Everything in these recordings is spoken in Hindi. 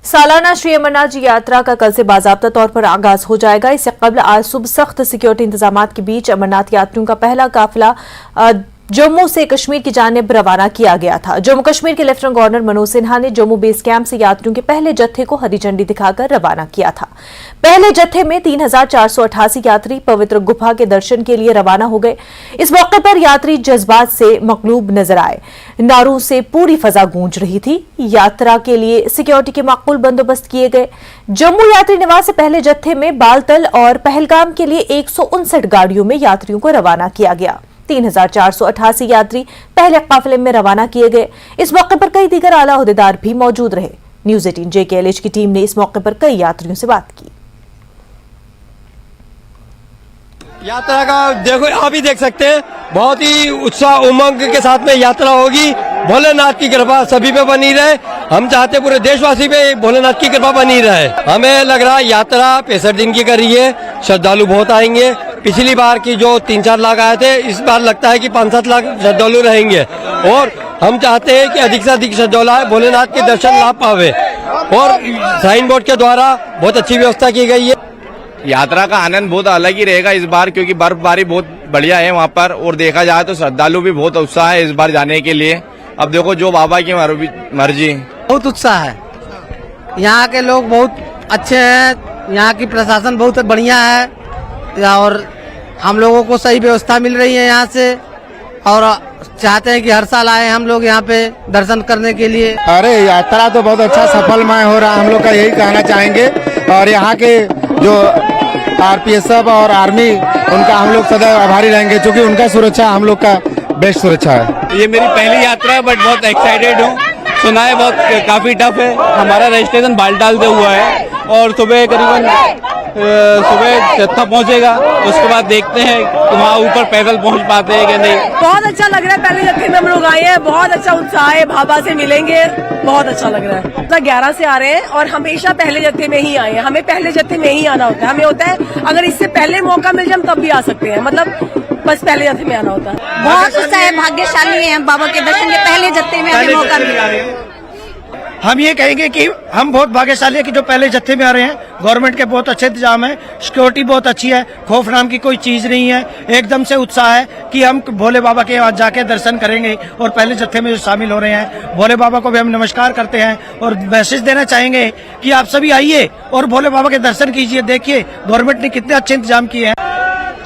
सालाना श्री अमरनाथ जी यात्रा का कल से बाजाब्ता तौर पर आगाज हो जाएगा। इससे कबल आज सुबह सख्त सिक्योरिटी इंतजाम के बीच अमरनाथ यात्रियों का पहला काफिला जम्मू से कश्मीर की जानिब रवाना किया गया था। जम्मू कश्मीर के लेफ्टिनेंट गवर्नर मनोज सिन्हा ने जम्मू बेस कैंप से यात्रियों के पहले जत्थे को हरी झंडी दिखाकर रवाना किया था। पहले जत्थे में 3488 यात्री पवित्र गुफा के दर्शन के लिए रवाना हो गए। इस मौके पर यात्री जज्बात से मकलूब नजर आए। नारों से पूरी फजा गूंज रही थी। यात्रा के लिए सिक्योरिटी के माकूल बंदोबस्त किए गए। जम्मू यात्री निवास से पहले जत्थे में बालतल और पहलगाम के लिए 159 गाड़ियों में यात्रियों को रवाना किया गया। 3488 यात्री पहले काफिले में रवाना किए गए। इस मौके पर कई दीगर आला ओहदेदार भी मौजूद रहे। न्यूज़ 18 JKLH की टीम ने इस मौके पर कई यात्रियों से बात की। यात्रा का देखो, आप ही देख सकते हैं, बहुत ही उत्साह उमंग के साथ में यात्रा होगी। भोलेनाथ की कृपा सभी पे बनी रहे। हम चाहते पूरे देशवासी पे भोलेनाथ की कृपा बनी रहे। हमें लग रहा है यात्रा 65 दिन की कर रही है। श्रद्धालु बहुत आएंगे। पिछली बार की जो 3-4 लाख आए थे, इस बार लगता है कि 5-7 लाख श्रद्धालु रहेंगे। और हम चाहते हैं कि अधिक से अधिक श्रद्धालु आए, भोलेनाथ के दर्शन लाभ पावे। और साइन बोर्ड के द्वारा बहुत अच्छी व्यवस्था की गई है। यात्रा का आनंद बहुत अलग ही रहेगा इस बार, क्योंकि बर्फबारी बहुत बढ़िया है वहाँ पर। और देखा जाए तो श्रद्धालु भी बहुत उत्साह है इस बार जाने के लिए। अब देखो, जो बाबा की मर्जी। बहुत उत्साह है। यहाँ के लोग बहुत अच्छे हैं। यहाँ की प्रशासन बहुत बढ़िया है और हम लोगों को सही व्यवस्था मिल रही है यहाँ से। और चाहते हैं कि हर साल आए हम लोग यहाँ पे दर्शन करने के लिए। अरे यात्रा तो बहुत अच्छा सफलमय हो रहा है, हम लोग का यही कहना चाहेंगे। और यहाँ के जो RPSF और आर्मी, उनका हम लोग सदैव आभारी रहेंगे, क्योंकि उनका सुरक्षा हम लोग का बेस्ट सुरक्षा है। ये मेरी पहली यात्रा है, बट बहुत एक्साइटेड हूँ। सुना है बहुत काफी टफ है। हमारा रजिस्ट्रेशन बालटाल से हुआ है और सुबह करीबन सुबह जत्था पहुंचेगा। उसके बाद देखते हैं कि वहाँ ऊपर पैदल पहुंच पाते हैं कि नहीं। बहुत अच्छा लग रहा है। पहले जत्थे में हम लोग आए हैं, बहुत अच्छा उत्साह है। बाबा से मिलेंगे, बहुत अच्छा लग रहा है। 11 से आ रहे हैं और हमेशा पहले जत्थे में ही आए हैं। हमें पहले जत्थे में ही आना होता है। हमें होता है अगर इससे पहले मौका मिल जाए हम तब भी आ सकते हैं, मतलब बस पहले जत्थे में आना होता है। बहुत उत्साह है, भाग्यशाली है। बाबा के दर्शन के पहले जत्थे में हमें मौका मिला। हम ये कहेंगे कि हम बहुत भाग्यशाली है कि जो पहले जत्थे में आ रहे हैं। गवर्नमेंट के बहुत अच्छे इंतजाम है, सिक्योरिटी बहुत अच्छी है, खौफ नाम की कोई चीज नहीं है। एकदम से उत्साह है कि हम भोले बाबा के यहाँ जाके दर्शन करेंगे। और पहले जत्थे में जो शामिल हो रहे हैं, भोले बाबा को भी हम नमस्कार करते हैं और मैसेज देना चाहेंगे कि आप सभी आइए और भोले बाबा के दर्शन कीजिए। देखिए गवर्नमेंट ने कितने अच्छे इंतजाम किए हैं।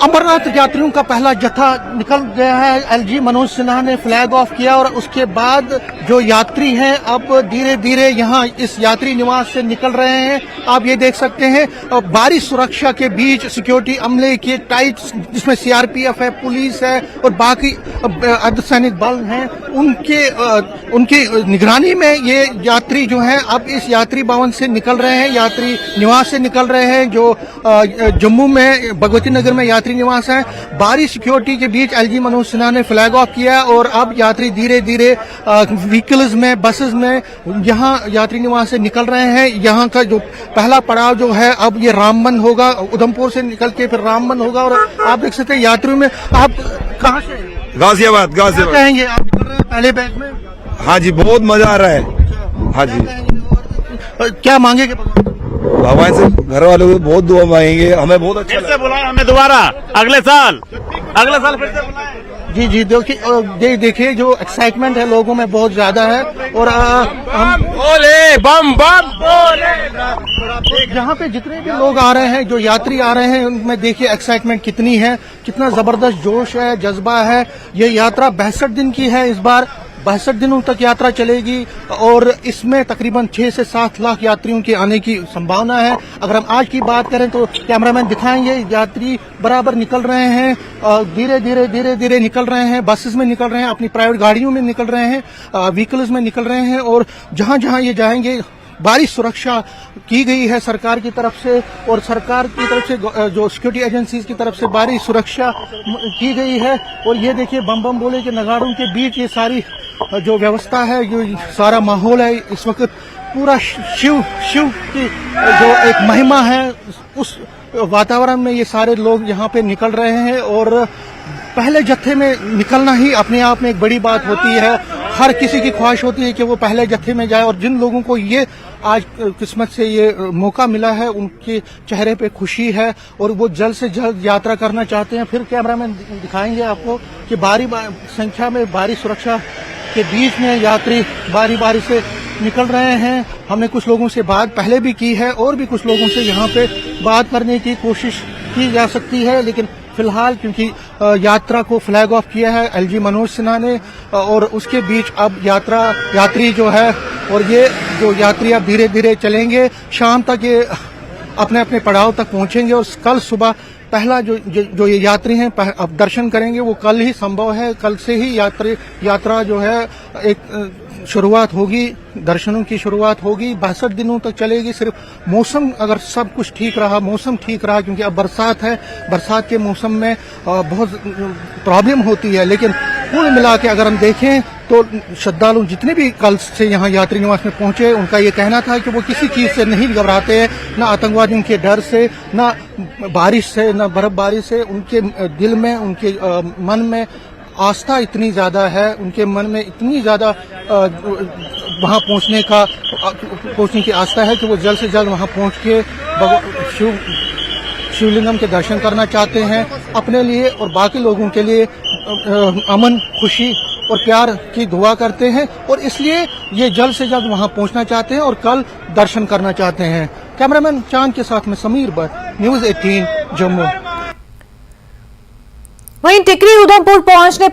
अमरनाथ यात्रियों का पहला जत्था निकल गया है। LG मनोज सिन्हा ने फ्लैग ऑफ किया और उसके बाद जो यात्री हैं अब धीरे धीरे यहाँ इस यात्री निवास से निकल रहे हैं। आप ये देख सकते हैं भारी सुरक्षा के बीच सिक्योरिटी अमले के टाइट, जिसमें CRPF है, पुलिस है और बाकी अर्धसैनिक बल हैं, उनकी निगरानी में ये यात्री जो हैं अब इस यात्री भवन से निकल रहे हैं, यात्री निवास से निकल रहे हैं, जो जम्मू में भगवती नगर में यात्री निवास है। भारी सिक्योरिटी के बीच LG मनोज सिन्हा ने फ्लैग ऑफ किया और अब यात्री धीरे धीरे व्हीकल्स में, बसेस में यहाँ यात्री निवास से निकल रहे हैं। यहाँ का जो पहला पड़ाव जो है अब ये रामबन होगा। उधमपुर से निकल के फिर रामबन होगा। और आप देख सकते हैं यात्रियों में, आप कहाँ से? गाजियाबाद। कहेंगे आप निकल रहे हैं पहले बैच में? हाँ जी, बहुत मजा आ रहा है। हाँ जी। क्या मांगेंगे भगवान से? घर वालों को बहुत दुआ मांगेंगे। हमें बहुत अच्छा फिर से बुलाएं हमें दोबारा अगले साल फिर से बुलाएं। जी देखिए जो एक्साइटमेंट है लोगों में बहुत ज्यादा है। और हम बोले बम बम बोले। यहाँ पे जितने भी लोग आ रहे हैं, जो यात्री आ रहे हैं, उनमें देखिए एक्साइटमेंट कितनी है, कितना जबरदस्त जोश है, जज्बा है। ये यात्रा 62 दिन की है। इस बार 62 दिनों तक यात्रा चलेगी और इसमें तकरीबन 6 से 7 लाख यात्रियों के आने की संभावना है। अगर हम आज की बात करें तो कैमरामैन दिखाएंगे, यात्री बराबर निकल रहे हैं, धीरे धीरे निकल रहे हैं, बसेस में निकल रहे हैं, अपनी प्राइवेट गाड़ियों में निकल रहे हैं, व्हीकल्स में निकल रहे हैं। और जहां जहां ये जाएंगे भारी सुरक्षा की गई है सरकार की तरफ से। और सरकार की तरफ से जो सिक्योरिटी एजेंसीज की तरफ से भारी सुरक्षा की गई है। और ये देखिए बम बम बोले के नगाड़ों के बीच ये सारी जो व्यवस्था है, जो सारा माहौल है इस वक्त पूरा शिव की जो एक महिमा है, उस वातावरण में ये सारे लोग यहाँ पे निकल रहे हैं। और पहले जत्थे में निकलना ही अपने आप में एक बड़ी बात होती है। हर किसी की ख्वाहिश होती है कि वो पहले जत्थे में जाए, और जिन लोगों को ये आज किस्मत से ये मौका मिला है उनके चेहरे पे खुशी है और वो जल्द से जल्द यात्रा करना चाहते हैं। फिर कैमरामैन दिखाएंगे आपको कि भारी संख्या में भारी सुरक्षा के बीच में यात्री बारी बारी से निकल रहे हैं। हमने कुछ लोगों से बात पहले भी की है और भी कुछ लोगों से यहाँ पे बात करने की कोशिश की जा सकती है, लेकिन फिलहाल क्योंकि यात्रा को फ्लैग ऑफ किया है एलजी मनोज सिन्हा ने, और उसके बीच अब यात्री जो है और ये जो यात्री अब धीरे धीरे चलेंगे, शाम तक ये अपने अपने पड़ाव तक पहुंचेंगे और कल सुबह पहला जो ये यात्री हैं अब दर्शन करेंगे वो कल ही संभव है। कल से ही यात्रा जो है एक शुरुआत होगी, दर्शनों की शुरुआत होगी, 62 दिनों तक चलेगी। सिर्फ मौसम अगर सब कुछ ठीक रहा, मौसम ठीक रहा, क्योंकि अब बरसात है, बरसात के मौसम में बहुत प्रॉब्लम होती है, लेकिन कुल मिला के अगर हम देखें तो श्रद्धालु जितने भी कल से यहाँ यात्री निवास में पहुंचे उनका ये कहना था कि वो किसी चीज से नहीं घबराते हैं, न आतंकवादियों के डर से, न बारिश से, न बर्फबारी से। उनके दिल में, उनके मन में आस्था इतनी ज्यादा है, उनके मन में इतनी ज्यादा वहां पहुंचने की आस्था है कि वो जल्द से जल्द वहां पहुंच के शिवलिंगम के दर्शन करना चाहते हैं, अपने लिए और बाकी लोगों के लिए अमन, खुशी और प्यार की दुआ करते हैं, और इसलिए ये जल्द से जल्द वहां पहुंचना चाहते हैं और कल दर्शन करना चाहते हैं। कैमरामैन चांद के साथ में समीर भट्ट, न्यूज़ 18 जम्मू। वहीं टिकरी उधमपुर पहुंचने